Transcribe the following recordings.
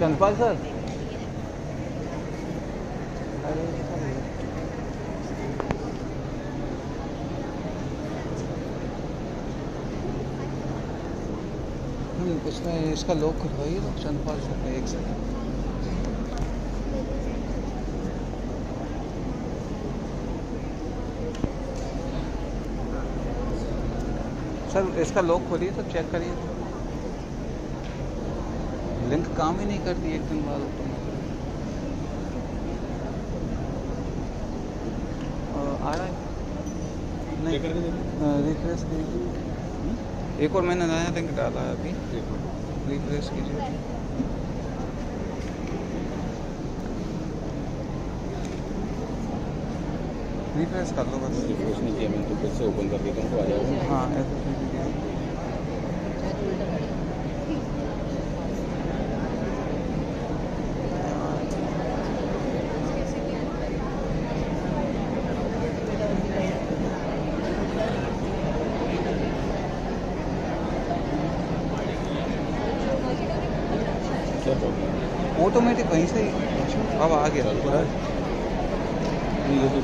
Chandpal sir उसमें इसका lock खुलवाइए तो चंदपाल सर एक सेकंड। सर इसका लॉक खोलिए तो चेक करिए, लिंक काम ही नहीं करती एक दिन बाद आ रहा है नहीं, रिफ्रेश कीजिए। एक और मैंने नया लिंक डाला है अभी, रिफ्रेश कीजिए। रिफ्रेश कर लो बस। रिफ्रेश नहीं किया मैंने तो फिर से ओपन कर देता हूँ तो आ जाएगा। हाँ ऐसे कीजिए। ऑटोमेटिक वहीं से ही अब आ गया पूरा। ये तो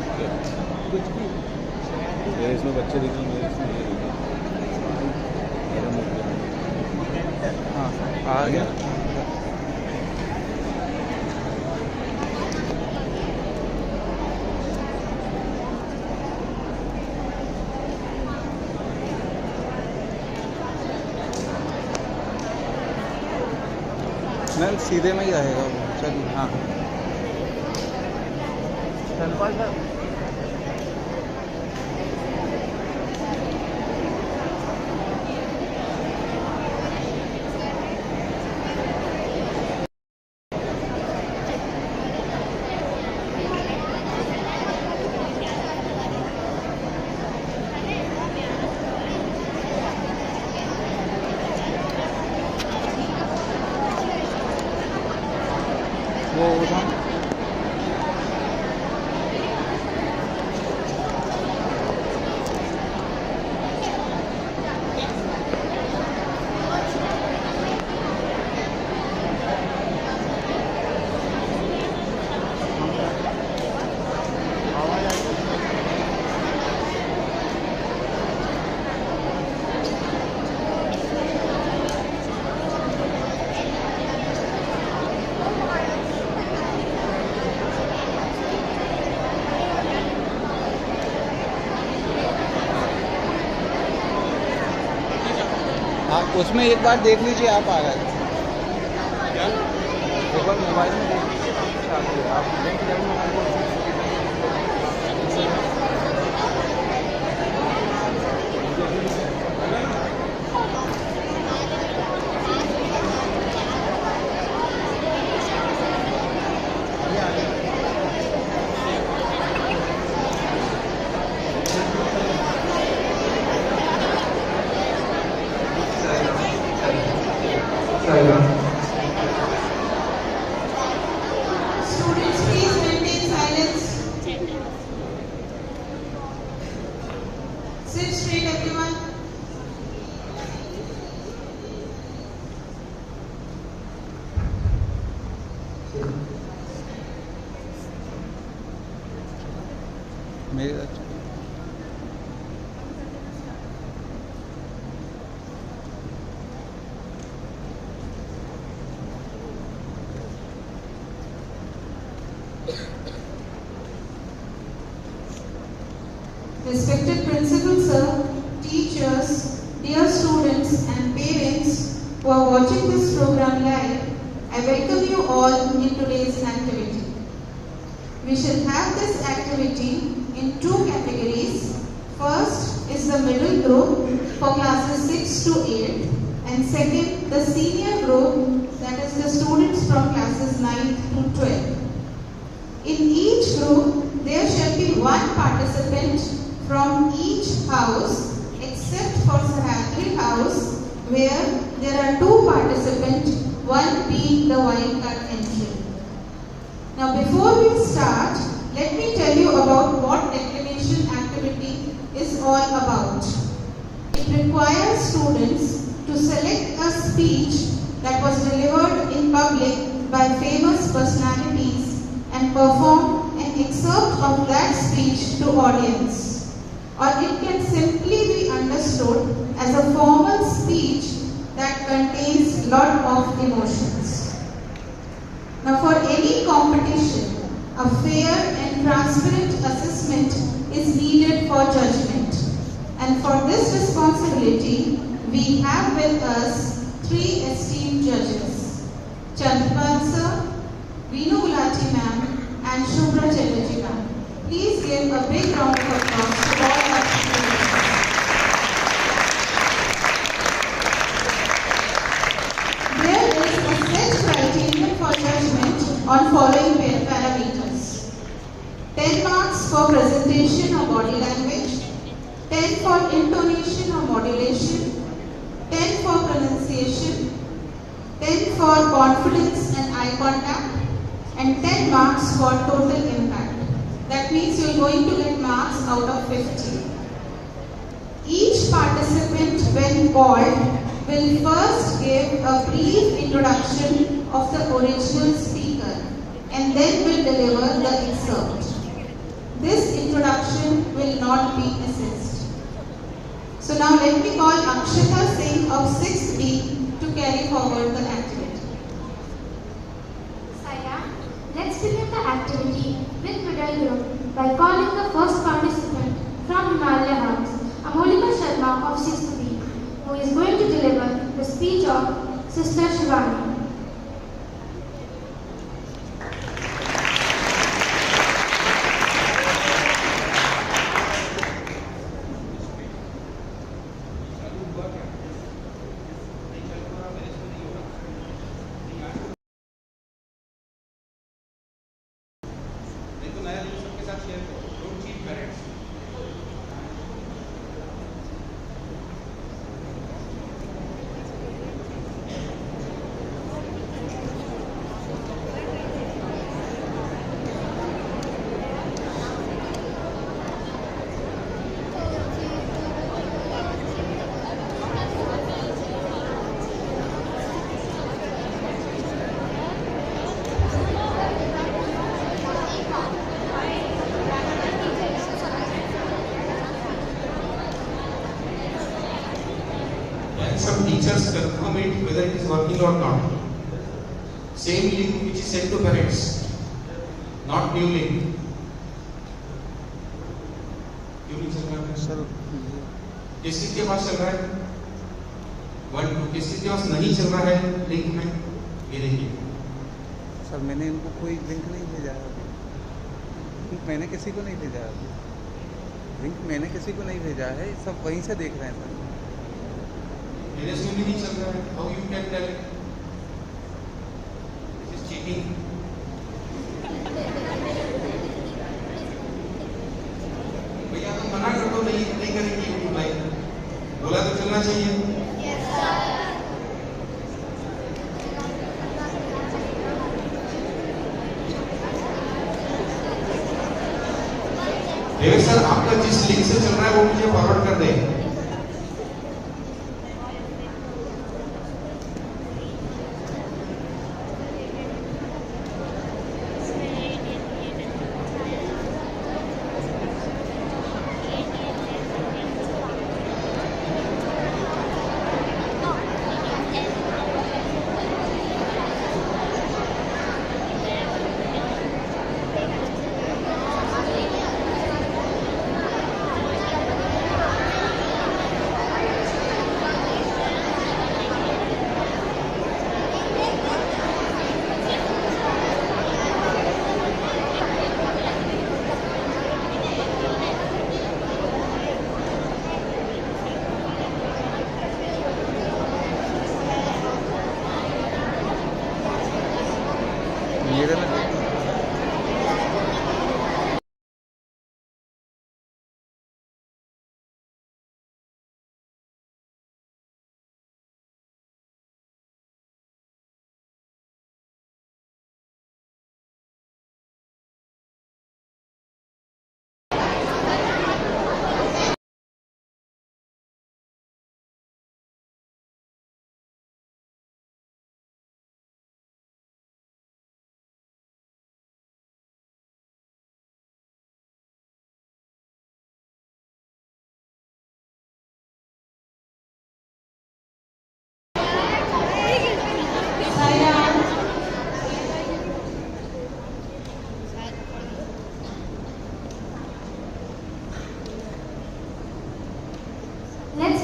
मेरे इसमें बच्चे दिख रहे हैं, मेरे इसमें ये दिख रहा है। हाँ आ गया। मैम सीधे में ही आएगा वो। चलिए हाँ चंदपाल सर वो उधर आप उसमें एक बार देख लीजिए, आप आ रहा है एक बार मोबाइल में देख लीजिए आप बैंक जाइए। Students, please maintain silence. Sit straight, everyone. मेरे Respected Principal Sir, teachers, dear students and parents who are watching this program live, I welcome you all in today's activity. We shall have this activity in two categories. First is the middle group for classes 6 to 8 and second the senior group, that is the students from classes 9 to 12. In each group there shall be one participant from each house except for Sahatri house where there are two participants, one being the wildcard entry. Now before we start, let me tell you about what declamation activity is all about. It requires students to select a speech that was delivered in public by famous personalities and perform an excerpt of that speech to audience, or it can simply be understood as a formal speech that contains lot of emotions. Now, for any competition, a fair and transparent assessment is needed for judgment, and for this responsibility, we have with us three esteemed judges: Chandpal sir, Veenu Gulati ma'am, and Shubhra Chatterjee ma'am. Please give a big round of applause to all our judges. There is a set criterion for judgment on following parameters: 10 marks for presentation or body language, 10 for intonation or modulation, 10 for pronunciation, 10 for confidence and eye contact, and 10 marks for total impact. That means you are going to get marks out of 50. Each participant, when called, will first give a brief introduction of the original speaker and then will deliver the excerpt. This introduction will not be assessed. So now let me call Akshata Singh of 6th B to carry forward the activity. Saya, let's begin the activity with middle group by calling the first participant from Himalaya House, Amolika Sharma of 6th B, who is going to deliver the speech of Sister Shivani. Some teachers confirm it whether it is working or not. Same link which is sent to parents, not new link. क्यों नहीं चल रहा है? Sir किस चीज के पास चल रहा है? 1 2 किस चीज के पास नहीं चल रहा है लिंक में? ये देखिए। सर मैंने इनको कोई लिंक नहीं भेजा है अभी। लिंक मैंने किसी को नहीं भेजा है अभी। लिंक मैंने किसी को नहीं भेजा है, सब वहीं से देख रहे हैं सर। मेरे से भी नहीं चल रहा है। How you can tell? This is cheating. भैया तो मना कर दो, नहीं करेंगे यूट्यूब लाइव। बोला तो चलना चाहिए। देवेश सर, आपका जिस लिंक से चल रहा है वो मुझे फॉरवर्ड कर दें।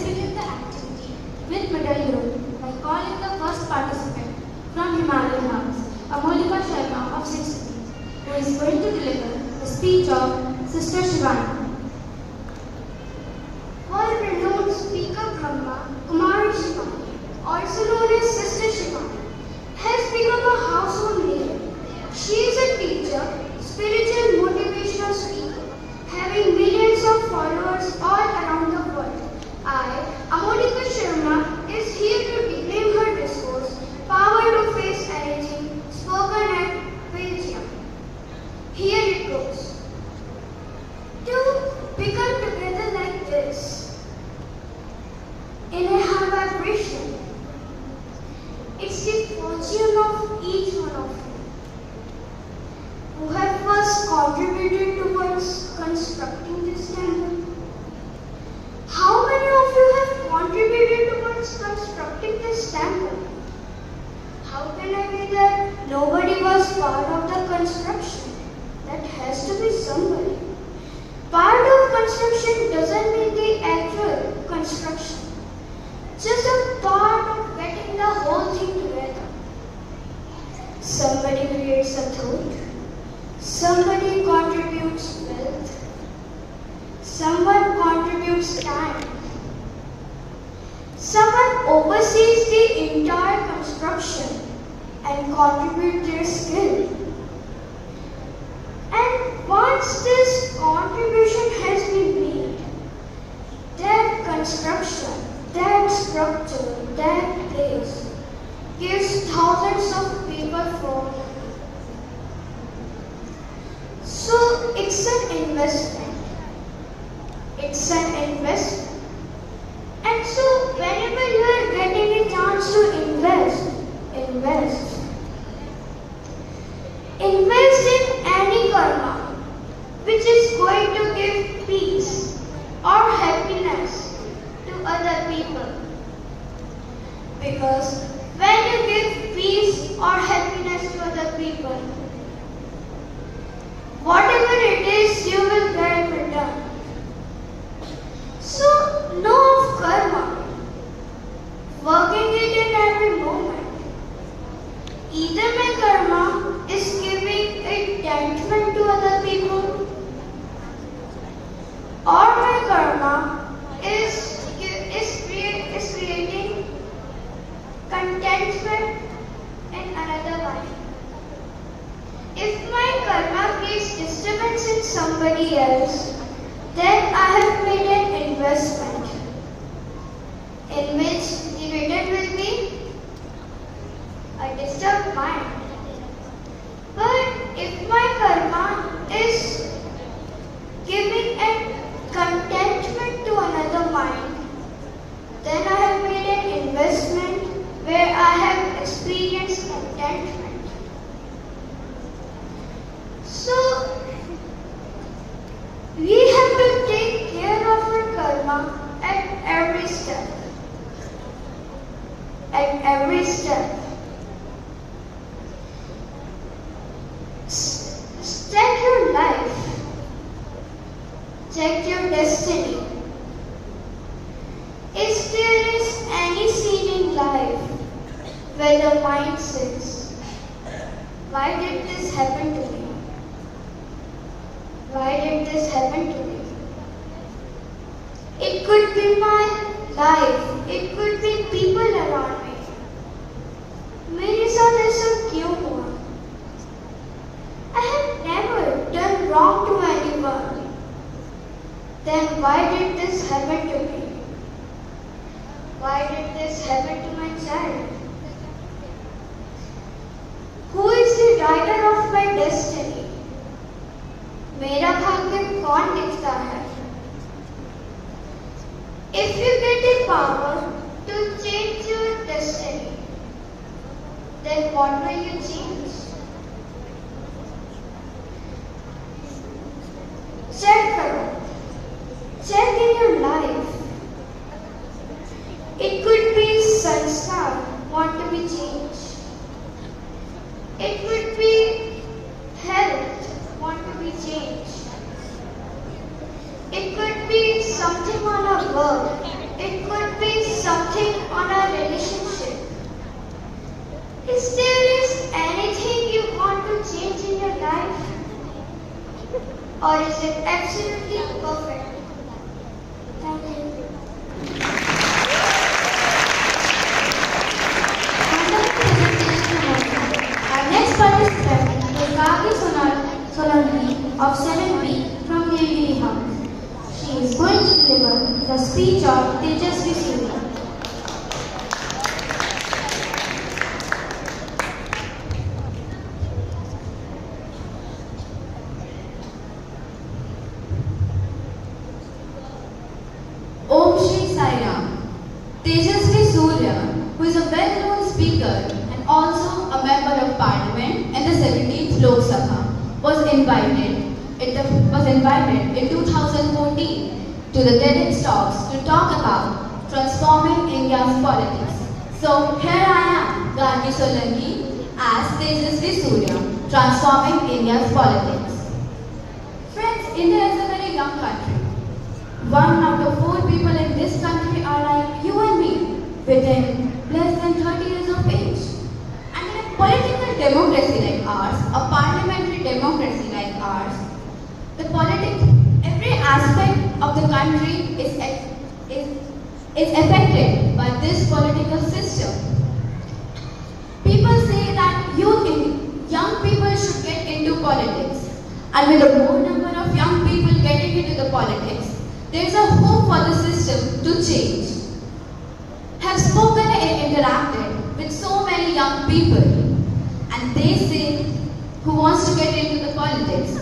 begin the activity with middle group by calling the first participant from Himalayan House, Amolika Sharma of 6th B, who is going to deliver the speech of Sister Shivani. World-renowned speaker Brahma, Kumari Shivani, also known as Sister Shivani, has become a household name. She is a teacher, spiritual motivational speaker, having millions of followers all around the world. I, Amolika Sharma, is here to declaim her discourse, Power to Face Anything, spoken at Belgium. Here it goes. To become together like this, in a high vibration, it's the fortune of each one of you who have first contributed towards constructing this temple. How many of you have contributed towards constructing this temple? How can I be that nobody was part of the construction? That has to be somebody. Part of construction doesn't mean the actual construction. Just a part of getting the whole thing together. Somebody creates a thought. Somebody contributes wealth. Someone contributes time. Someone oversees the entire construction and contributes their skill. And once this contribution has been made, that construction, that structure, that place gives thousands of people food. So it's an investment. It's an investment. And so whenever you are getting a chance to invest. Invest in any karma which is going to give peace or happiness to other people. Because when you give peace or happiness to other people, whatever it is, you will get returned. So, know of karma, working it in every moment. Either my karma is giving a detachment to other people, or my karma is creating contentment in another life. If my karma creates disturbance in somebody else, then I have made an investment in which the return will be a disturbed mind. But if my karma is giving a contentment to another mind, then I have made an investment where I have experienced contentment. So, we have to take care of our karma at every step. At every step. Check your life. Check your destiny. If there is any scene in life where the mind says, why did this happen to me? Why did this happen to me? It could be my life. It could be people around me. मेरे साथ ऐसा क्यों हुआ? I have never done wrong to anyone. Then why did this happen to me? Why did this happen to my child? Who is the writer of my destiny? मेरा भाग्य कौन लिखता है? If you get the power to change your destiny, then what will you change? Check करो. Check in your life. It could be sanskar want to be changed. It could be health want to be changed. It could be something on our work. It could something on our relationship. Is there anything you want to change in your life? Or is it absolutely perfect? Thank you. Our next participant is Gagi Solanki of 7B from the House. She is going to deliver the speech of Tejasvi Surya. Om Shri Sai Ram. Tejasvi Surya, who is a well-known speaker and also a member of parliament in the 17th Lok Sabha, was invited in 2014 to the TEDx talks to talk about transforming India's politics. So here I am, Gagi Solanki, as Tejasvi Surya, transforming India's politics. Friends, India is a very young country. 1 out of 4 people in this country are like you and me, within less than 30 years of age. And in a political democracy like ours, a parliamentary democracy like ours, every aspect of the country is affected by this political system. People say that young people should get into politics, and with a more number of young people getting into the politics, there is a hope for the system to change. Have spoken and interacted with so many young people, and they say, who wants to get into the politics,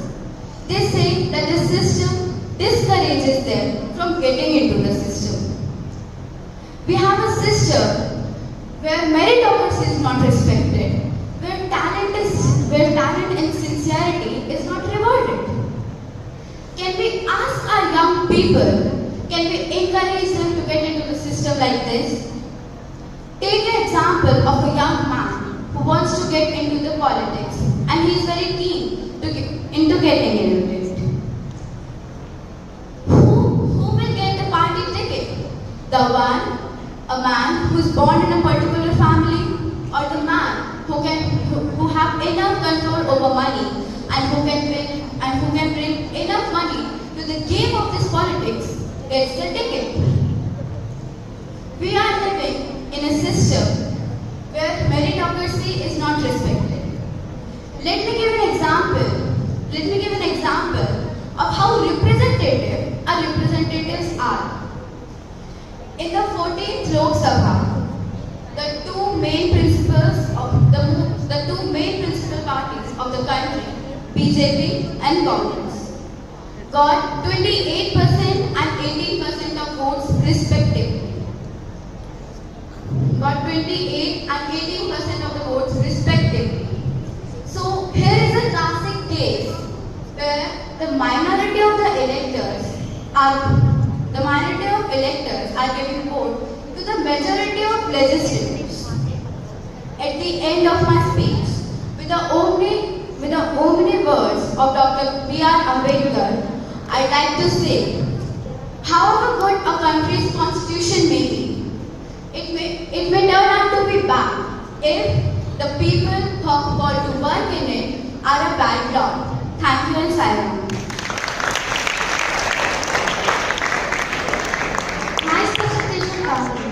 they say that the system discourages them from getting into the system. We have a system where meritocracy is not respected, where talent and sincerity is not rewarded. Can we ask our young people, can we encourage them to get into the system like this? Take the example of a young man who wants to get into the politics and he is very keen into getting into it. Who will get the party ticket? A man who is born in a particular family, or the man who have enough control over money and who can bring enough money to the game of this politics gets the ticket. We are living in a system where meritocracy is not respected. Let me give an example of how representative our representatives are. In the 14th Lok Sabha, the two main principal parties of the country, BJP and Congress, got 28% and 18% of votes respectively. Got 28 and 18% of the votes respectively. So here is a classic case where the minority of electors are giving vote to the majority of legislators. At the end of my speech, with the opening words of Dr. B.R. Ambedkar, I'd like to say, however good a country's constitution may be, it may turn out to be bad if the people who are called to work in it are a bad lot. Thank you and Sairam. Nice presentation, Kasi.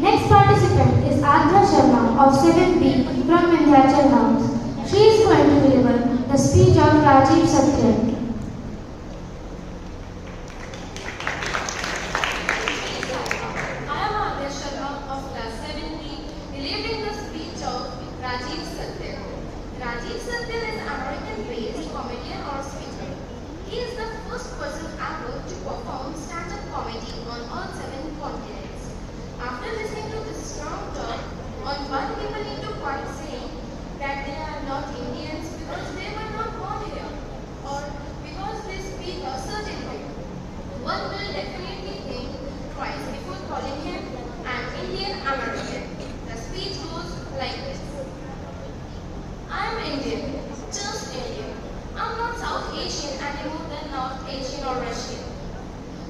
Next participant is Adha Sharma of 7B from Vindhyachal House. She is going to deliver the speech of Rajiv Satya. Rajiv Satya is an American-based comedian or speaker. He is the first person ever to perform stand-up comedy on all 7 continents. After listening to this strong talk, on one people need to quite saying that they are not Indians because they were not born here, or because they speak a certain way. One will definitely think twice before calling him an Indian American. The speech goes like this. I am Indian, just Indian. I'm not South Asian any more than North Asian or Russian.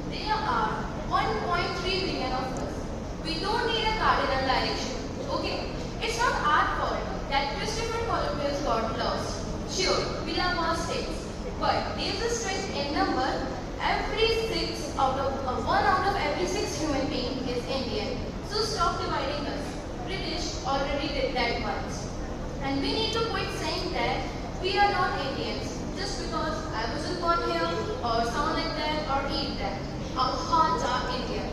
There are 1.3 billion of us. We don't need a cardinal direction. Okay? It's not our fault that Christopher Columbus got lost. Sure, we love our states. But there's a strength in number. One out of every six human being is Indian. So stop dividing us. British already did that once. And we need to quit saying that we are not Indians just because I wasn't born here or sound like that or eat that. Our hearts are Indian.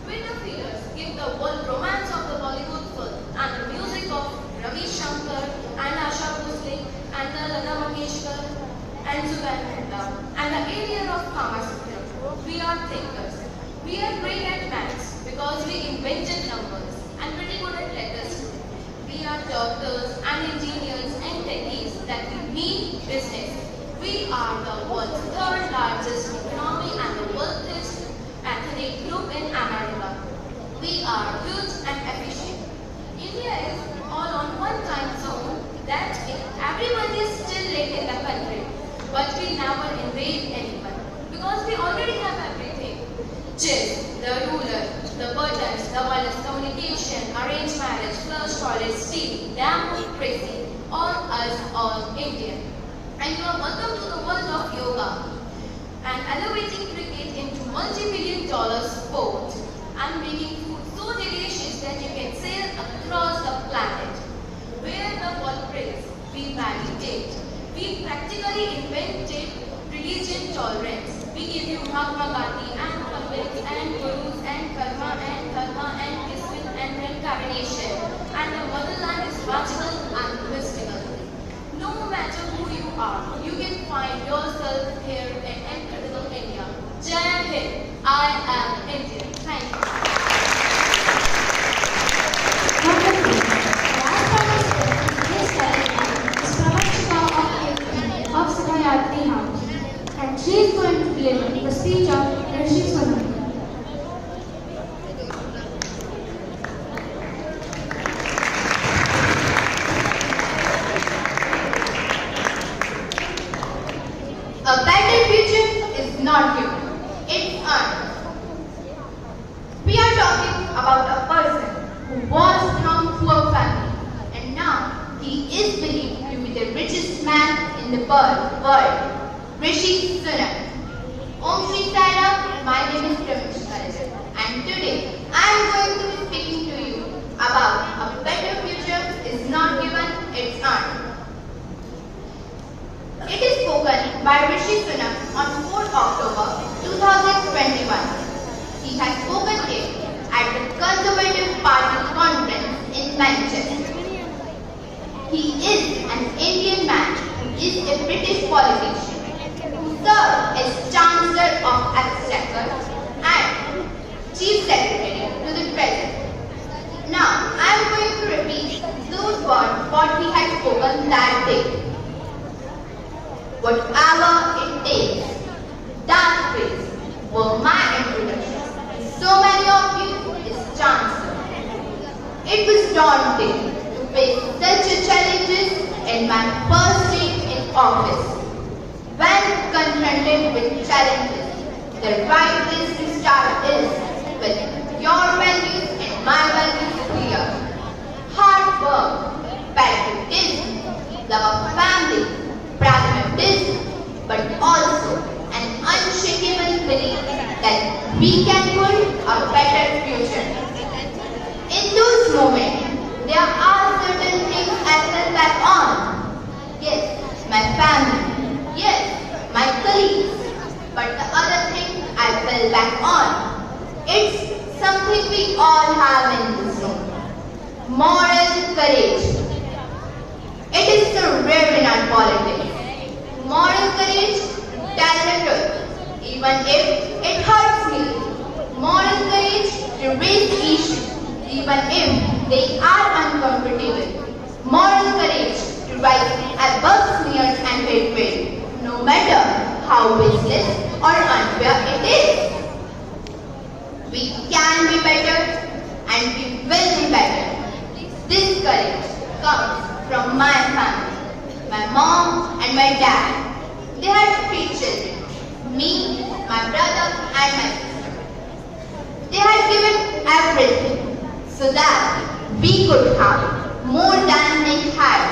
With the figures give the world romance of the Bollywood film and the music of Ravi Shankar and Asha Bhosle and the Lata Mangeshkar and Zubair Mehta and the area of Kama Sutra. We are thinkers. We are great at maths because we invented numbers and pretty good at letters too. We are doctors and engineers and techies that we mean business. We are the world's third largest economy and the wealthiest ethnic group in America. We are huge and efficient. India is all on one time zone. That means everyone is still late in the country. But we never invade anyone because we already have everything. Chess, the ruler, the buttons, the wireless communication, arranged marriage, flush college, TV, democracy, all us, all Indian. And you are welcome to the world of yoga and elevating cricket into multi-billion-dollar sport and making food so delicious that you can sail across the planet. Where the world prays, we meditate. We practically invented religion tolerance. We give you Mahatma Gandhi and Pandits and Gurus and Karma and Dharma and Kismet and reincarnation. And the motherland is magical and mystical. No matter who you are, you can find yourself here in incredible India. Jai Hind, I am Indian. Thank you. Wonderful. Last participant in this ceremony is Pravachika of Sakayatri House, and she is going to deliver the speech of Rishi Sunam. A better future is not given, it's earned. We are talking about a person who was from poor family and now he is believed to be the richest man in the world, Rishi Sunak. Om Shri Sai Ram, my name is Pravachika and today I am going to be speaking to you about a better future is not given, it's earned. It is spoken by Rishi Sunak on 4th October 2021. He has spoken it at the Conservative Party conference in Manchester. He is an Indian man who is a British politician who served as Chancellor of Exchequer and Chief Secretary to the President. Now, I am going to repeat those words what he had spoken that day. Whatever it takes, that phrase was my introduction. So many of you is Chancellor. It was daunting to face such challenges in my first day in office. When confronted with challenges, the right place to start is with your values and my values clear. Hard work, patriotism, love of family, pragmatism, but also an unshakable belief that we can build a better future. In those moments, there are certain things I fell back on. Yes, my family. Yes, my colleagues. But the other thing I fell back on, it's something we all have in this room. Moral courage. It is so rare in our politics. Moral courage to tell the truth, even if it hurts me. Moral courage to raise issues, even if they are uncomfortable. Moral courage to rise above sneers and hatred, no matter how baseless or unfair it is. We can be better and we will be better. This courage comes from my family, my mom and my dad. They had 3 children, me, my brother and my sister. They had given everything so that we could have more than they had.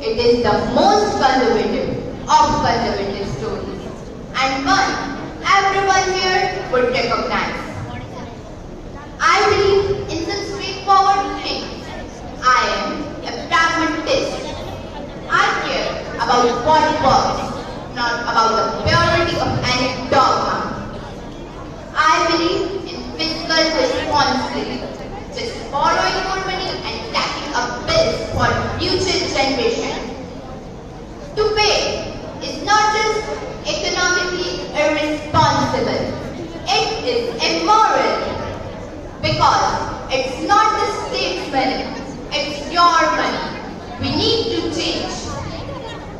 It is the most conservative of conservative stories, and one everyone here would recognize. I believe in some straightforward things. I am a pragmatist. I care about what works, not about the purity of any dogma. I believe in fiscal responsibility, just borrowing more money and stacking up bills for future generations. To pay is not just economically irresponsible, it is immoral. Because it's not the state's money, it's your money. We need to change.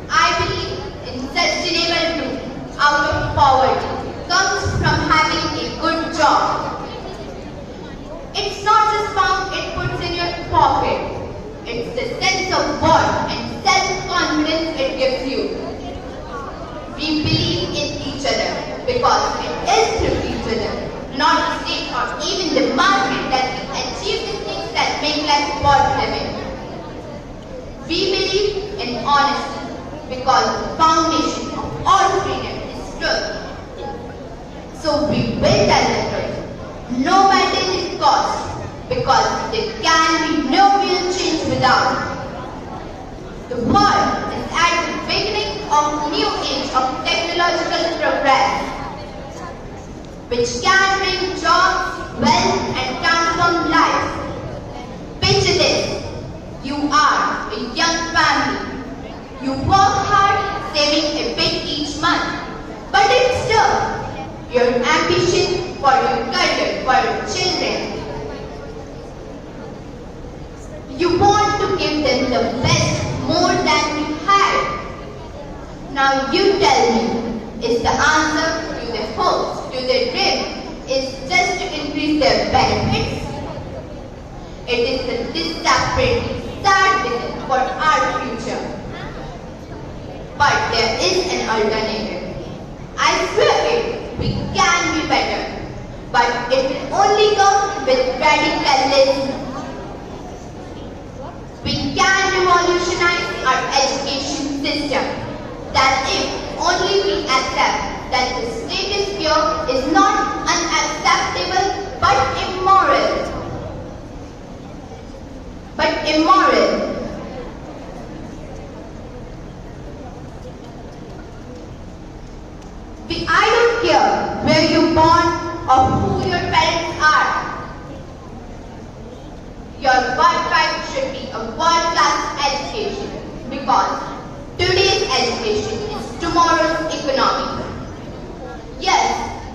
I believe in sustainable growth out of poverty comes from having a good job. It's not just found it puts in your pocket. It's the sense of worth and self-confidence it gives you. We believe in each other because it is through each other, not the state or even the market, that we achieve the things that make life worth living. We believe in honesty because the foundation of all freedom is truth. So we will tell the truth, no matter the cost, because there can be no real change without. The world is at the beginning of a new age of technological progress, which can bring jobs, wealth, and transform lives. Picture this: you are a young family. You work hard, saving a bit each month, but it's tough. Your ambition for your career, for your children. You want to give them the best, more than you had. Now you tell me, is the answer to their hopes, to their dreams, is just to increase their benefits? It is the disappointing, sad vision for our future. But there is an alternative. I swear it, we can be better. But it will only come with radicalism. We can revolutionize our education system. That if only we accept that the status quo is not unacceptable but immoral. I don't care where you're born or who your parents are. Your birthright should be a world-class education, because today's education is tomorrow's economy. Yes,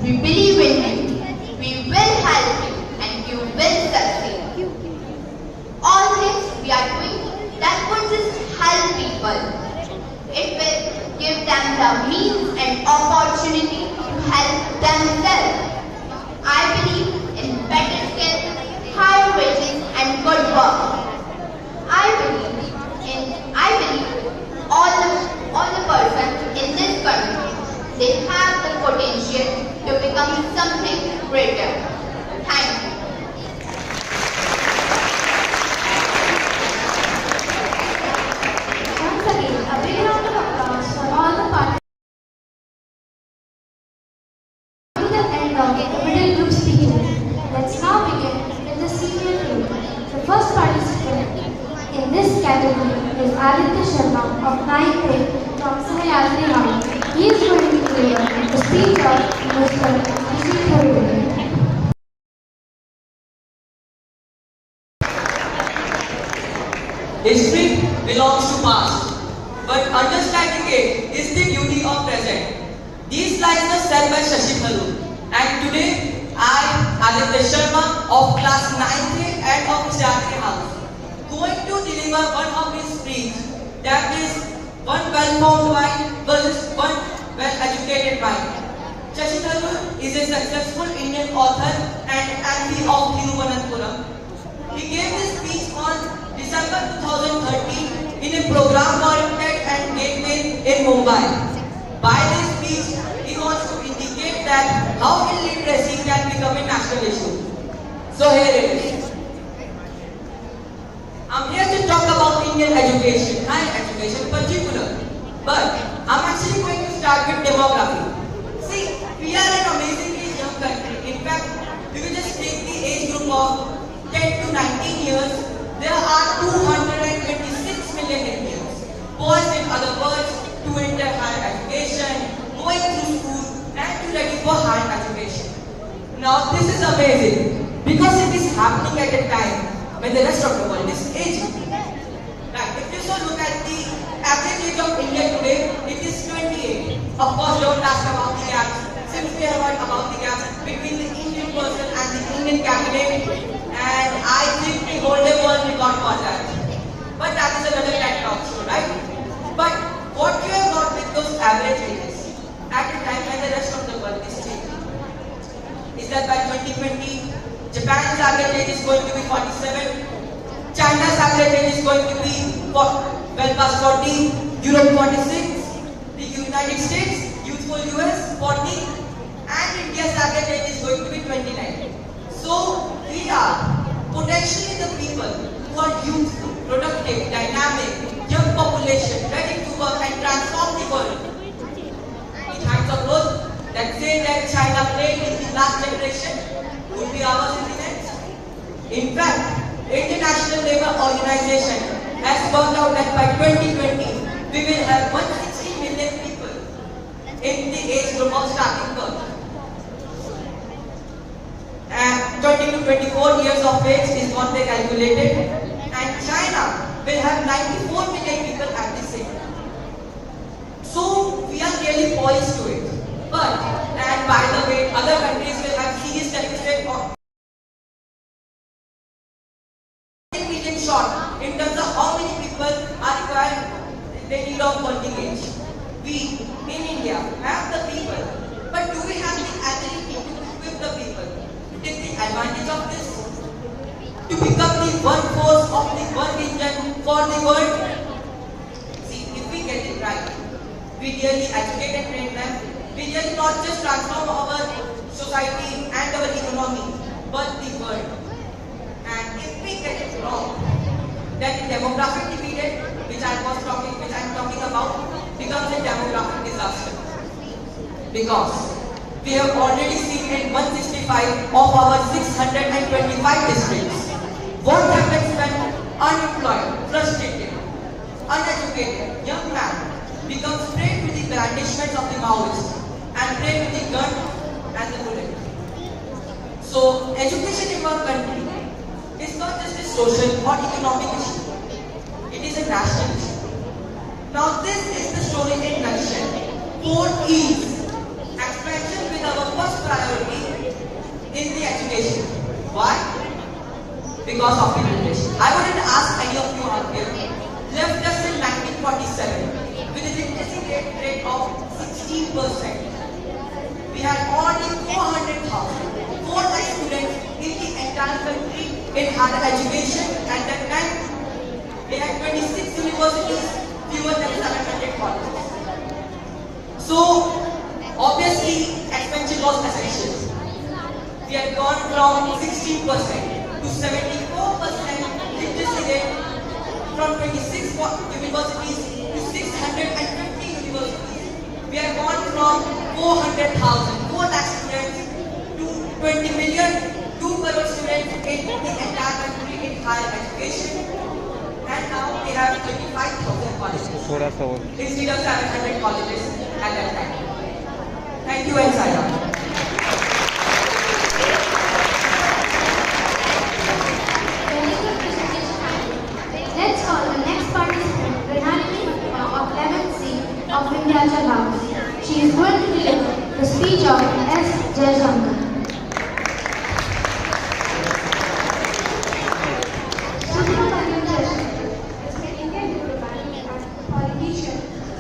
we believe in you. We will help you and you will succeed. All things we are doing that would just help people. It will give them the means and opportunity to help themselves. I believe in better skills, higher wages, and good work. I believe all the persons in this country, they have the potential to become something greater. Thank you. Once again, a big round of applause for all the participants. To the end of the middle group speeches, let's now begin with the senior group. The first participant in this category is Aditya Sharma of 9th grade from Sahyadri House. He is going to deliver the speech of Mr. Vijay. History belongs to past, but understanding it is the duty of present. These slides were said by Shashi Tharoor, and today I, Aditya Sharma of class 9th and of Sahyadri House, going to deliver one of his speech, that is one well-formed mind versus one well-educated mind. Shashi Tharoor is a successful Indian author and MP of Thiruvananthapuram. He gave this speech on December 2013 in a program-oriented and gateway in Mumbai. By this speech, he wants to indicate that how illiteracy can become a national issue. So here it is. Indian education, higher education in particular. But I'm actually going to start with demography. See, we are an amazingly young country. In fact, if you just take the age group of 10 to 19 years, there are 226 million Indians. Poised, in other words, to enter higher education, going through school, and to ready for higher education. Now, this is amazing because it is happening at a time when the rest of the world is aging. Right, if you so look at the average age of India today, it is 28. Of course, don't ask about the gaps, since we have heard about the gaps between the Indian person and the Indian cabinet, and I think we hold a world record for that. But that is another TED talk show, right? But what you have got with those average ages at a time when the rest of the world is changing is that by 2020, Japan's average age is going to be 47, China's average age is going to be well past 40, Europe 46, the United States, youthful US 40, and India's average age is going to be 29. So we are potentially the people who are youthful, productive, dynamic, young population, ready to work and transform the world. The kinds of growth that say that China played in the last generation would be ours in the next. In fact, International Labour Organization has worked out that by 2020, we will have 160 million people in the age group of starting birth. And 20 to 24 years of age is what they calculated. And China will have 94 million people at the same time. So we are really poised to it. But, and by the way, other countries will have serious deficit of short in terms of how many people are required they need of working age. We in India have the people, but do we have the ability to equip the people to take the advantage of this? To become the workforce of the work engine for the world? See, if we get it right, we really educate and train them, we really not just transform our society and our economy, but the world. And if we get it wrong, then the demographic dividend, which I'm talking about, becomes a demographic disaster. Because we have already seen in 165 of our 625 districts what happens when unemployed, frustrated, uneducated young man becomes prey to the blandishments of the Maoists and prey to the gun and the bullet. So education in our country is not just a social or economic issue. It is a national issue. Now this is the story in nutshell. 4 E's. Expansion with our first priority in the education. Why? Because of the literacy. I wouldn't ask any of you out here. Left us in 1947 with a literacy rate of 16%. We had only 400,000, 4 lakh students in the entire country in higher education. At that time, we had 26 universities, fewer than 700 colleges. So, obviously, expansion was essential. We had gone from 16% to 74% literacy rate, from 26 universities to 650 universities. We have gone from 400,000, 4 lakh students to 20 million, 2 crore students in the entire country in higher education. And now we have 25,000 colleges instead of 700 colleges at that time. Thank you and Sayonara. Let's call the next participant, Renalini of 11th C of Vindhyachal House. She is going to deliver the speech of S. Jayasankar.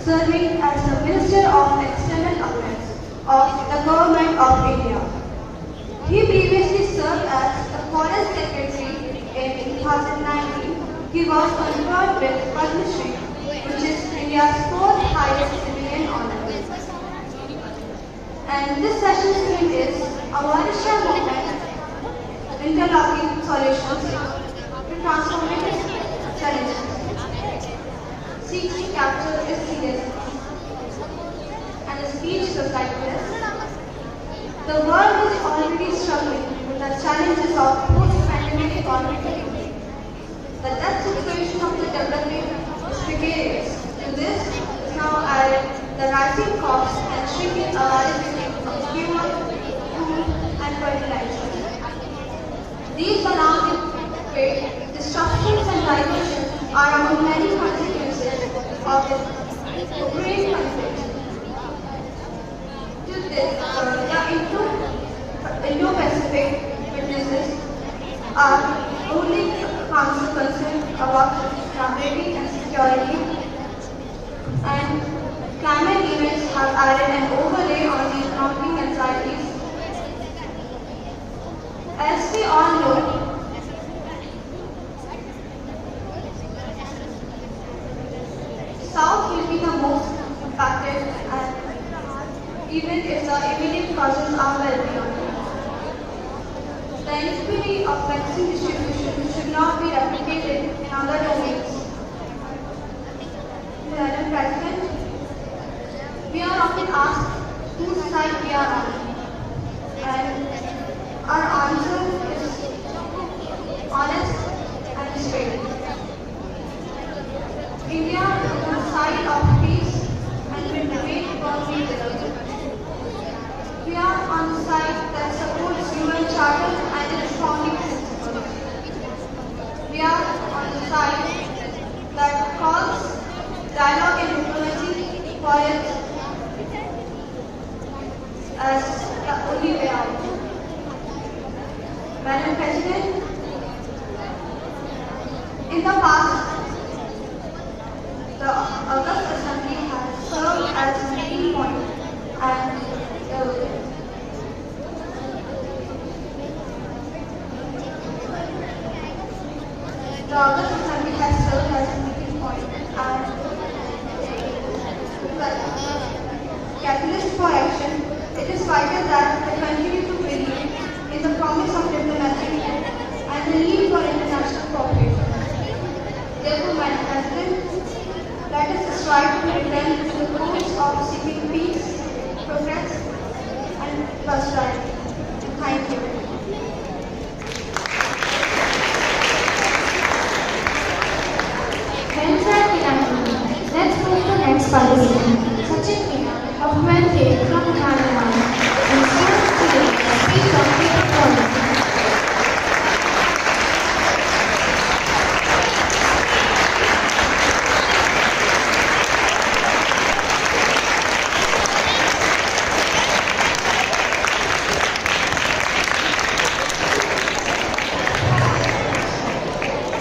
Serving as the Minister of External Affairs of the Government of India. He previously served as the Foreign Secretary in 2019. He was conferred with Padma Shri, which is India's 4th highest civilian honor. And this session's theme is Avarisha Movement, Interlocking Solutions to Transformative Challenges. seeks to capture this seriously. And the speech goes like this. The world is already struggling with the challenges of post-pandemic economy. The death situation of the developing is precarious. To this is now added the rising costs and shrinking availability of fuel, food and fertilizer. These alarming trade disruptions and diversions are among many consequences of the Ukraine conflict. To this, the Indo-Pacific witnesses are only council concerned about stability and security, and climate events have added an overlay on the economic anxieties. As we all know, South will be the most impacted, and even if the immediate causes are well beyond. The inequity of vaccine distribution should not be replicated in other domains. Madam President, we are often asked whose side we are on, and our answer is honest and straight. India is on the side of peace and will remain firmly there. We are on the side that supports UN Charter and its founding principles. We are on the side that calls dialogue and diplomacy for it as the only way out. Madam President, in the past, the August Assembly has served as a meeting point and the August Assembly has served as a meeting point and catalyst for action. It is vital that they continue to believe in the promise of diplomacy and the need for international cooperation. Therefore, Madam President, let us strive to return to the course of seeking peace, progress, and prosperity. Thank you. Friends and Pinaki, let's move to the next participant, Sachin Meena of 12th grade from Himalaya, and soon to give a speech on paper policy.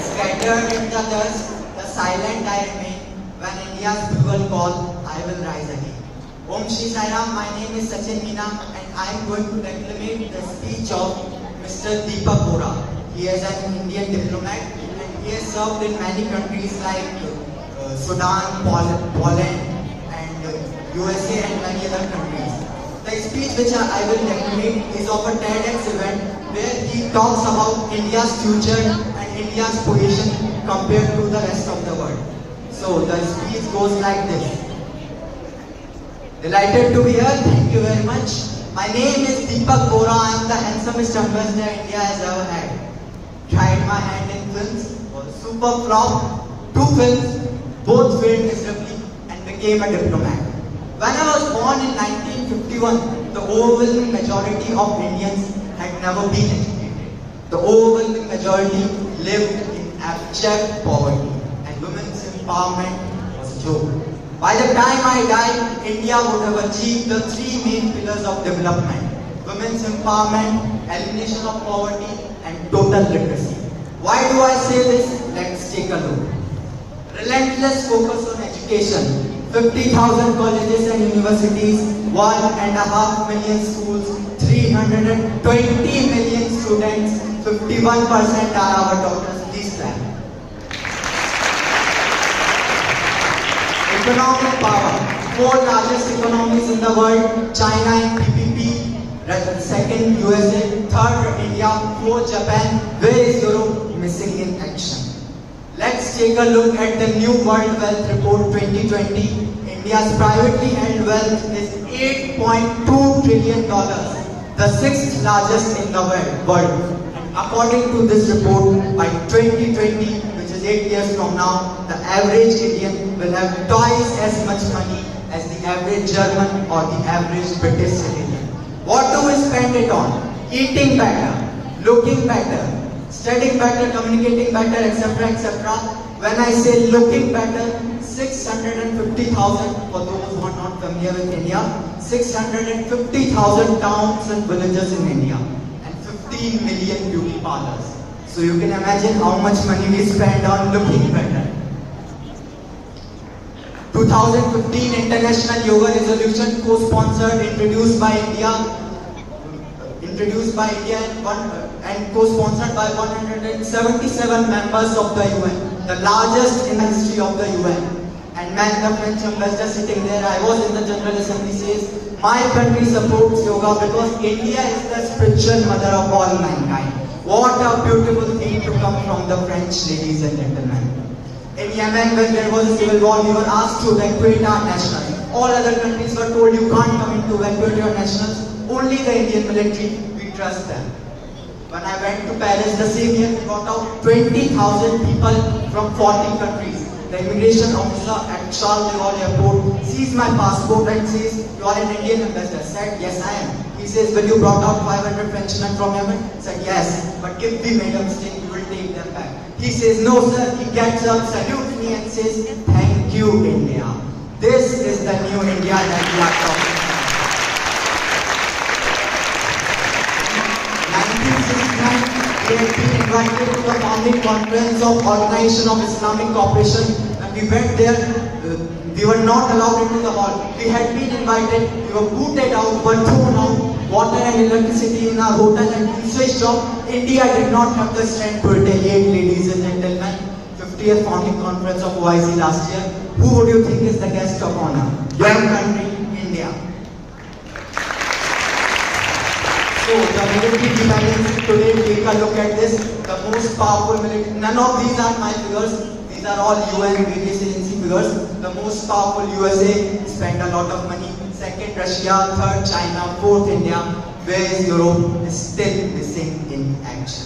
Scattered in the dust, the silent I remain. When India's bugle call, I will rise again. Om Shri Sai Ram, my name is Sachin Meena and I am going to declaim the speech of Mr. Deepak Bora. He is an Indian diplomat and he has served in many countries like Sudan, Poland and USA and many other countries. The speech which I will declaim is of a TEDx event where he talks about India's future and India's position compared to the rest of the world. So the speech goes like this. Delighted to be here, thank you very much. My name is Deepak Bora, I am the handsomest ambassador India has ever had. Tried my hand in films, was a super flop, 2 films, both failed miserably and became a diplomat. When I was born in 1951, the overwhelming majority of Indians had never been educated. The overwhelming majority lived in abject poverty and women's empowerment was a joke. By the time I died, India would have achieved the 3 main pillars of development: women's empowerment, elimination of poverty, and total literacy. Why do I say this? Let's take a look. Relentless focus on education. 50,000 colleges and universities, 1.5 million schools, 320 million students, 51% are our daughters. Please clap. Economic power. 4 largest economies in the world: China in PPP, second USA, third India, 4th Japan. Where is Europe? Missing in action. Let's Let's take a look at the new World Wealth Report 2020. India's privately held wealth is $8.2 trillion, the sixth largest in the world. And according to this report, by 2020, which is 8 years from now, the average Indian will have twice as much money as the average German or the average British citizen. What do we spend it on? Eating better, looking better, studying better, communicating better, etc. etc. When I say looking better, 650,000 for those who are not familiar with India, 650,000 towns and villages in India, and 15 million beauty parlors. So you can imagine how much money we spend on looking better. 2015 International Yoga Resolution co-sponsored, introduced by India and co-sponsored by 177 members of the UN, the largest in the history of the UN. And man, the French ambassador sitting there, I was in the General Assembly, says, my country supports yoga because India is the spiritual mother of all mankind. What a beautiful thing to come from the French, ladies and gentlemen. In Yemen, when there was a civil war, we were asked to evacuate our nationals. All other countries were told you can't come in to evacuate your nationals. Only the Indian military, we trust them. When I went to Paris the same year, we got out 20,000 people from 40 countries. The immigration officer at Charles de Gaulle Airport sees my passport and says, you are an Indian ambassador. I said, yes I am. He says, well, you brought out 500 Frenchmen from Yemen? I said, yes, but if we made a mistake, we will take them back. He says, no sir. He gets up, salutes me and says, thank you India. This is the new India that we are talking about. 1969, we had been invited to the founding conference of Organization of Islamic Cooperation, and we went there. We were not allowed into the hall. We had been invited, we were booted out, were thrown out. Water and electricity in our hotel had been switched off. India did not have the strength to retaliate, ladies and gentlemen. 50th founding conference of OIC last year. Who would you think is the guest of honor? Your country, India. So the military dependence today, take a look at this. The most powerful military, none of these are my figures. These are all UN various agency figures. The most powerful USA spent a lot of money. Second Russia, third China, fourth India. Whereas Europe is still missing in action.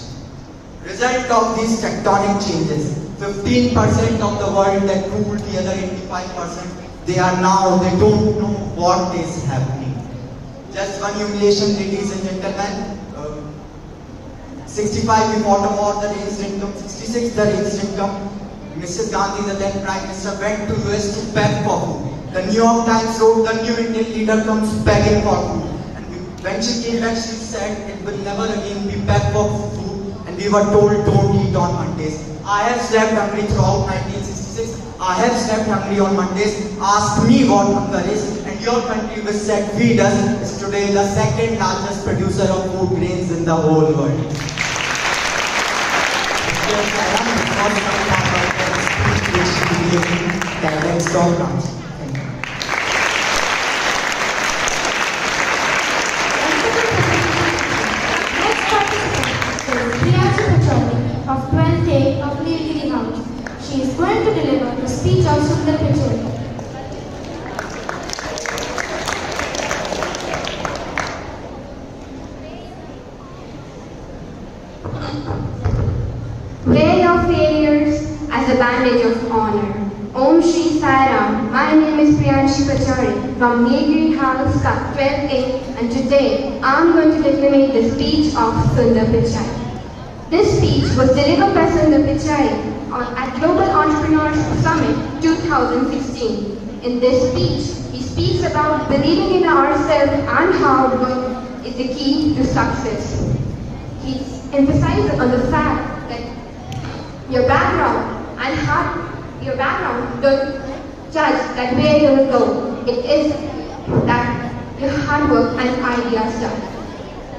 Result of these tectonic changes, 15% of the world that ruled the other 85%, they don't know what is happening. Just one humiliation, ladies and gentlemen. 65 we fought a war, the rains didn't come. 66 the rains didn't come. Mrs. Gandhi, the then Prime Minister, went to US to beg for food. The New York Times wrote, the new Indian leader comes begging for food. And when she came back, she said, it will never again be begged for food. And we were told, don't eat on Mondays. I have slept hungry throughout 1966. I have slept hungry on Mondays. Ask me what hunger is. And your country, which said feed us, is today the second largest producer of food grains in the whole world. Of 12th day of Nilgiri House. She is going to deliver the speech of Sundar Pichai. Wear your failures as a bandage of honor. Om Shri Sai Ram. My name is Priyanshi Pachari from Nilgiri House, 12th day, and today I am going to declaim the speech of Sundar Pichai. This speech was delivered by Sundar Pichai at Global Entrepreneurs Summit 2016. In this speech, he speaks about believing in ourselves and hard work is the key to success. He emphasizes on the fact that your background don't judge that where you will go. It is that your hard work and ideas done.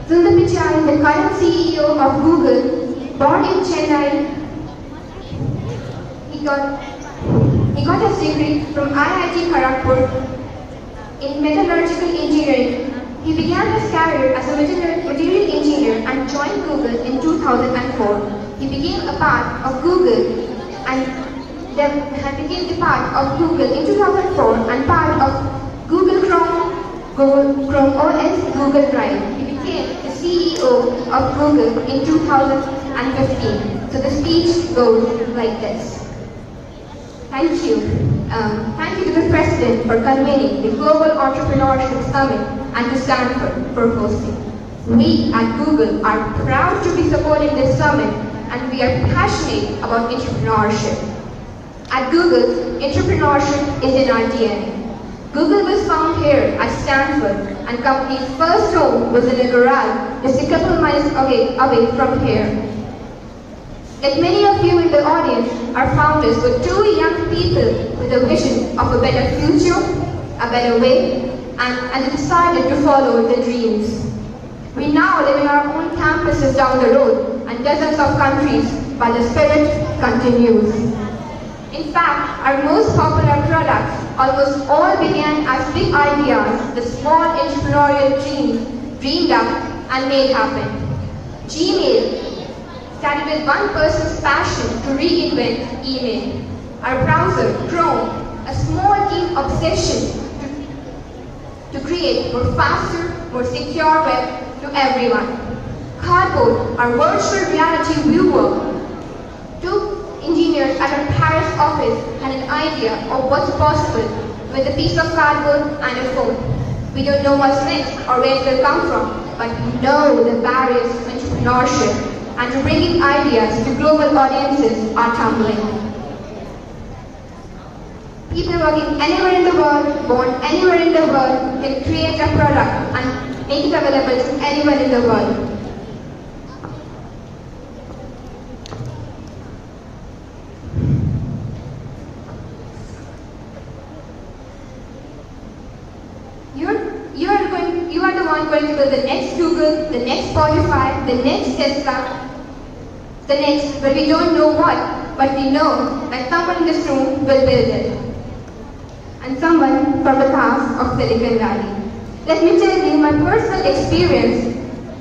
Sundar Pichai, the current CEO of Google, born in Chennai, he got his degree from IIT Kharagpur in metallurgical engineering. He began his career as a material engineer and joined Google in 2004. He became a part of Google and became the part of Google in 2004 and part of Google Chrome OS, Google Drive. He became the CEO of Google in 2015. So the speech goes like this. Thank you. Thank you to the President for convening the Global Entrepreneurship Summit and to Stanford for hosting. We at Google are proud to be supporting this summit and we are passionate about entrepreneurship. At Google, entrepreneurship is in our DNA. Google was found here at Stanford and company's first home was in a garage just a couple miles away from here. Like many of you in the audience, our founders were two young people with a vision of a better future, a better way, and they decided to follow their dreams. We now live in our own campuses down the road and dozens of countries, but the spirit continues. In fact, our most popular products almost all began as big ideas, the small entrepreneurial dreams dreamed up and made happen. Gmail started with one person's passion to reinvent email. Our browser, Chrome, a small team obsession to create more faster, more secure web to everyone. Cardboard, our virtual reality viewer. Two engineers at our Paris office had an idea of what's possible with a piece of cardboard and a phone. We don't know what's next or where it will come from, but we know the barriers to entrepreneurship and to bringing ideas to global audiences are tumbling. People working anywhere in the world, born anywhere in the world, can create a product and make it available to anyone in the world. You are the one going to build the next Google, the next Spotify, the next Tesla, the next, but we don't know what, but we know that someone in this room will build it. And someone from the past of Silicon Valley. Let me tell you my personal experience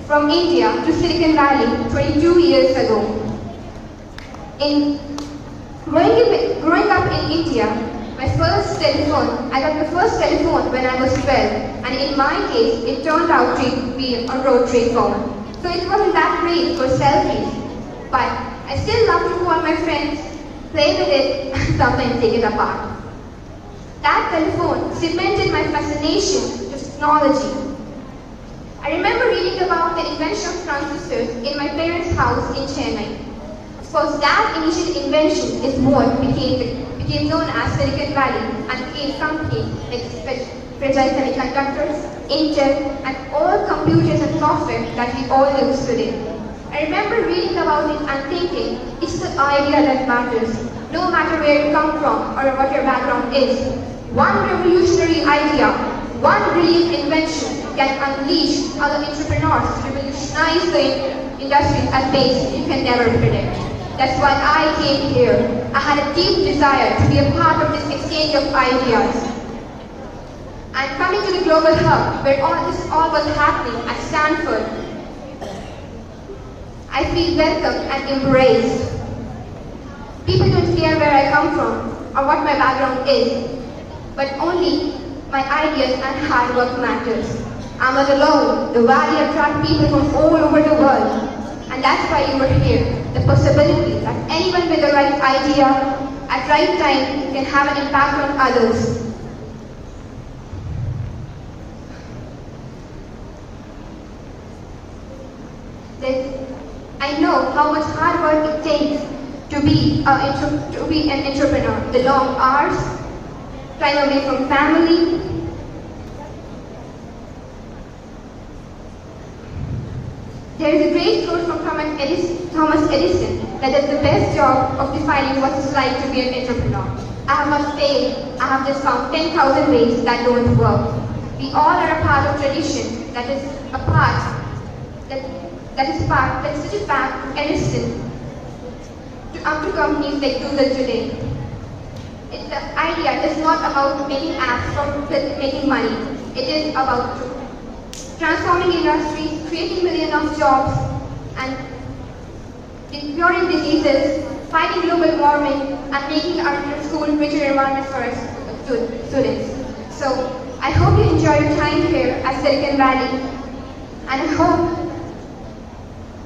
from India to Silicon Valley 22 years ago. Growing up in India, I got my first telephone when I was 12, and in my case, it turned out to be a rotary phone. So it wasn't that great for selfies, but I still love to call my friends, play with it, and sometimes take it apart. That telephone cemented my fascination with technology. I remember reading about the invention of transistors in my parents' house in Chennai. Of course, that initial invention is what became known as Silicon Valley and became companies like Fragile Semiconductors, Intel, and all computers and software that we all use today. I remember reading about it and thinking, it's the idea that matters, no matter where you come from or what your background is. One revolutionary idea, one brilliant invention can unleash other entrepreneurs to revolutionize the industry at pace you can never predict. That's why I came here. I had a deep desire to be a part of this exchange of ideas. And coming to the Global Hub, where this all was happening at Stanford, I feel welcome and embraced. People don't care where I come from or what my background is, but only my ideas and hard work matters. I'm not alone. The Valley attracts people from all over the world. And that's why you were here. The possibility that anyone with the right idea at right time can have an impact on others. I know how much hard work it takes to be an entrepreneur. The long hours, time away from family, there is a great quote from Thomas Edison that is the best job of defining what it's like to be an entrepreneur. I have not failed. I have just found 10,000 ways that don't work. We all are a part of tradition that is a part that such a part Edison to companies like Google today. The idea is not about making apps for making money. It is about transforming industries, creating millions of jobs, and curing diseases fighting global warming, and making our school richer environment for our students. So I hope you enjoy your time here at Silicon Valley, and I hope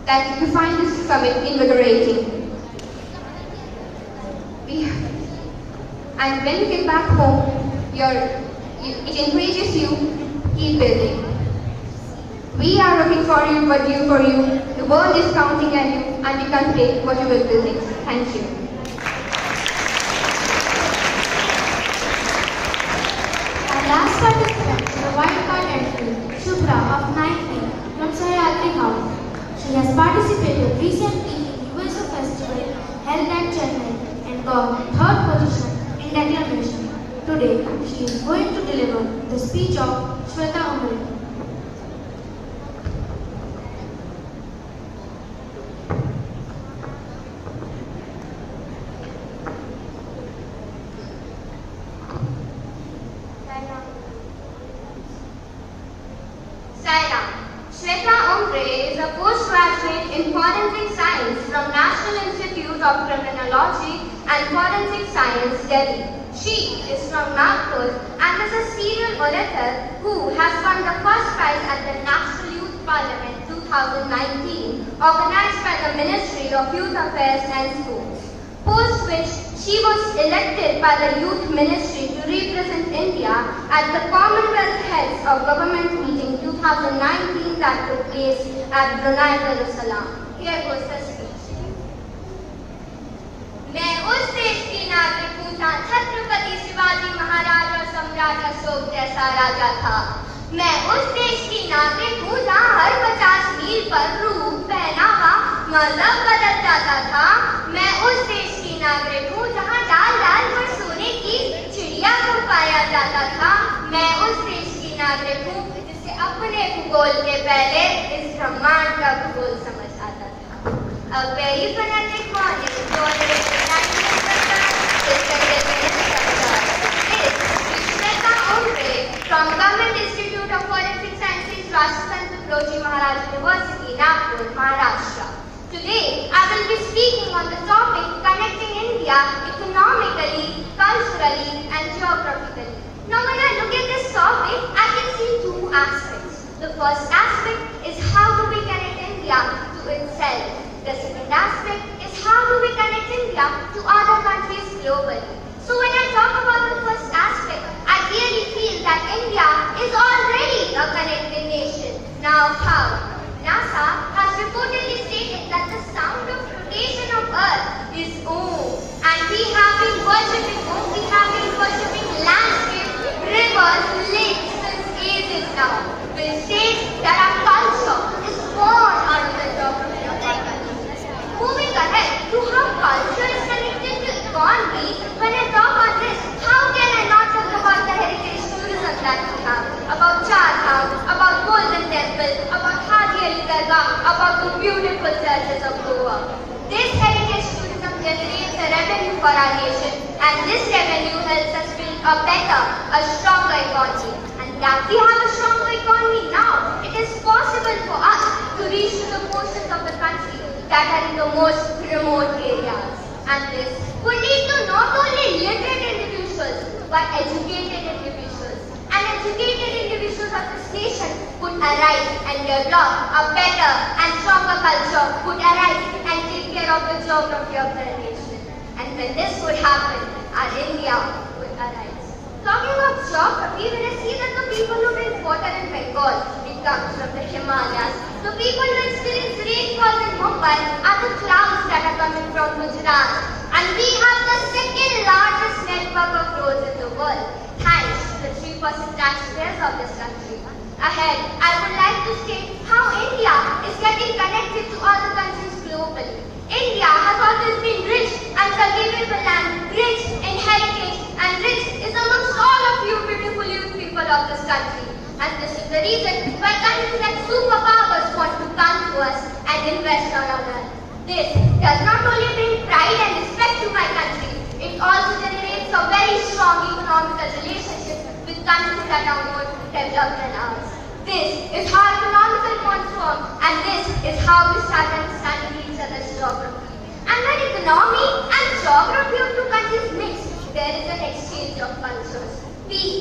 that you find this summit invigorating. And when you get back home, it encourages you to keep building. We are looking for you, for you. The world is counting at you, and we can't take what you will building. Thank you. Our last participant is the white card entry, Shubhra of 9th from Sahyadri House. She has participated recently in USA Festival held at Chennai and got 3rd position in Declamation. Today, she is going to deliver the speech of Shweta Umre. Shweta Umre is a postgraduate in Forensic Science from National Institute of Criminology and Forensic Science, Delhi. She is from Nagpur and is a serial orator who has won the first prize at the National Youth Parliament 2019 organized by the Ministry of Youth Affairs and Sports. Post which she was elected by the Youth Ministry to represent India at the Commonwealth Heads of Government meeting 2019 that took place at Brunei Darussalam. Here goes the speech. मैं उस देश की नागरिक हूँ जहाँ छत्रपति शिवाजी महाराज और सम्राट अशोक जैसा राजा था। मैं उस देश की नागरिक हूँ जहाँ हर 50 मील पर रूप, पहनावा, मजहब बदल जाता था। मैं उस देश की नागरिक हूँ जहाँ डाल पर सोने की चिड़िया को पाया जाता था। मैं उस देश की नागरिक हूँ जिसे अपने भूगोल के पहले इस ब्रह्मांड का भूगोल समझ आता था। A very fanatic morning, from Government Institute of Forensic Sciences, Rajasthan Proji Maharaj University, Nagpur, Maharashtra. Today, I will be speaking on the topic connecting India economically, culturally, and geographically. Now, when I look at this topic, I can see 2 aspects. The first aspect is how do we connect India to itself. The second aspect is how do we connect India to other countries globally. So when I talk about the first aspect, I really feel that India is already a connected nation. Now how? NASA has reportedly stated that the sound of rotation of Earth is Om, and we have been worshipping Om, we have been worshipping landscape, rivers, lakes since ages now. Which states that our culture is born out of the geography of our country. Moving ahead to how culture is connected to economy, when I talk on this, how can I not talk about the heritage tourism that we have, about Char Dham, about Golden Temple, about Haji Ali Dargah, about the beautiful churches of Goa. This heritage tourism generates a revenue for our nation, and this revenue helps us build a better, a stronger economy. And that we have a stronger economy now, it is possible for us to reach to the portions of the country that are in the most remote areas. And this would lead to not only literate individuals, but educated individuals. And educated individuals of this nation would arise and develop a better and stronger culture, would arise and take care of the geography of the nation. And when this would happen, our India would arise. Talking of geography, when I see that the people who drink water in Bengal, it comes from the Himalayas. The people who experience rainfall in Mumbai are the clouds that are coming from Gujarat. And we have the second largest network of roads in the world, thanks to the 3% taxpayers of this country. Ahead, I would like to state how India is getting connected to other countries globally. India has always been rich and cultivable land, rich in heritage, and rich is amongst all of you beautiful youth people of this country. And this is the reason why countries like superpowers want to come to us and invest on our land. This does not only bring pride and respect to my country, it also generates a very strong economical relationship with countries that are more developed than ours. This is how economical bonds form, and this is how we start understanding each other's geography. And when economy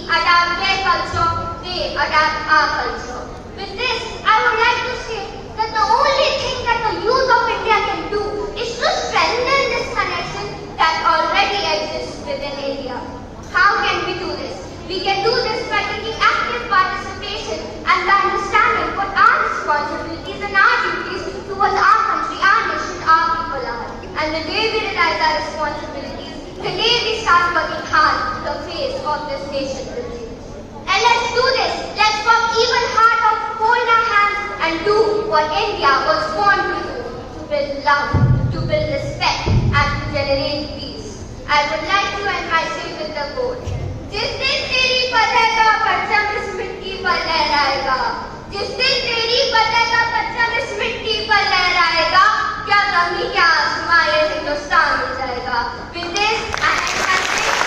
We adapt their culture, they adapt our culture. With this, I would like to say that the only thing that the youth of India can do is to strengthen this connection that already exists within India. How can we do this? We can do this by taking active participation and by understanding what our responsibilities and our duties towards our country, our nation, our people are. And the day we realize our responsibilities, the day we start working hard, the face of this nation will change. And let's do this. Let's work even harder, hold our hands and do what India was born to do, to build love, to build respect and to generate peace. I would like to end my say with the quote. जिस दिन तेरी फतह का परचम इस मिट्टी पर लहराएगा, जिस दिन तेरी फतह का परचम इस मिट्टी पर लहराएगा, क्या जमीन क्या आसमां ये हिंदुस्तान मिल जाएगा. With this, I end my speech.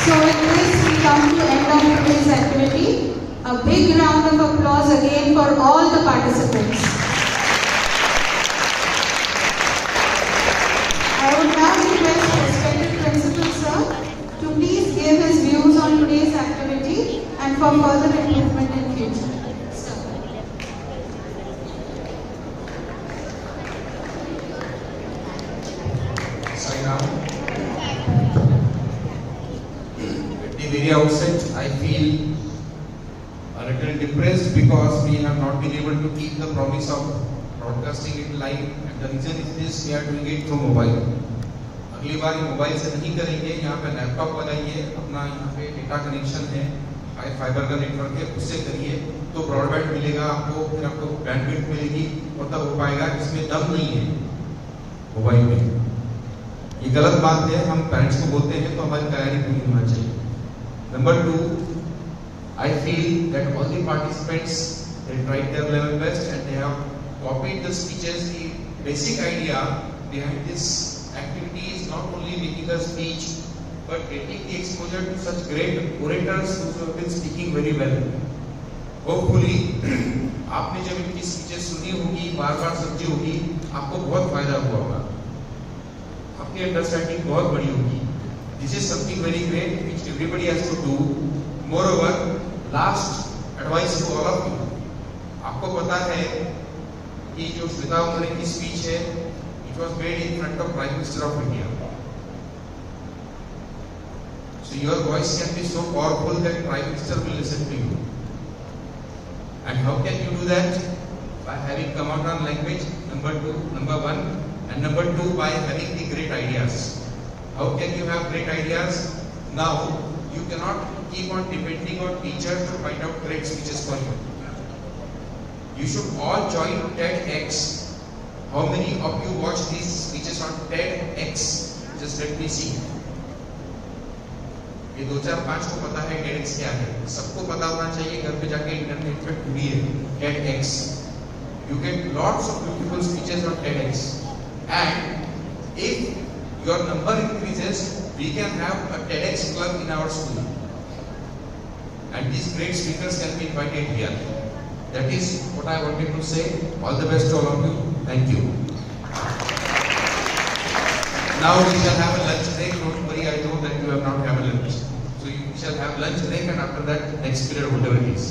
So with this, we come to the end of today's activity. A big round of applause again for all the participants. I would now request respected Principal Sir to please give his views on today's activity and for further improvement in future. Sir. At the very outset, I feel a little depressed because we have not been able to keep the promise of broadcasting it live, and the reason is this: we are doing it through mobile. अगली बार mobile से नहीं करेंगे, यहाँ पे laptop लगाइए, अपना यहाँ पे डेटा कनेक्शन है, फाइबर का नेटवर्क है, उससे करिए तो ब्रॉडबैंड मिलेगा आपको, फिर आपको बैंडविड्थ मिलेगी और तब हो पाएगा. इसमें दम नहीं है मोबाइल में. ये गलत बात है. हम पेरेंट्स को बोलते हैं तो हमारी तैयारी पूरी होना चाहिए. Number 2, I feel that all the participants, they tried their level best and they have copied the speeches. The basic idea behind this activity is not only making a speech but getting the exposure to such great orators who have been speaking very well. Hopefully, आपने जब इनकी speeches सुनी होगी, बार-बार समझी होगी, आपको बहुत फायदा हुआ होगा. आपकी अंडरस्टैंडिंग बहुत बड़ी होगी. This is something very great which everybody has to do. Moreover, last advice to all of you. आपको पता है कि जो श्वेता उमरे की स्पीच है, it was made in front of Prime Minister of India. So your voice can be so powerful that Prime Minister will listen to you. And how can you do that? By having command language, number 1, and number 2, by having the great ideas. How can you have great ideas? Now, you cannot keep on depending on teachers to find out great speeches for you. You should all join TEDx. How many of you watch these speeches on TEDx? Just let me see. ये 2-4-5 को पता है TEDx क्या है. सबको पता होना चाहिए. घर पे जाके इंटरनेट पे ढूंढिए TEDx. You get lots of beautiful speeches on TEDx. And if your number increases, we can have a TEDx club in our school. And these great speakers can be invited here. That is what I wanted to say. All the best to all of you. Thank you. Now we shall have a lunch break. Don't worry, I know that you have not had a lunch. So you shall have lunch break, and after that, next period, whatever it is.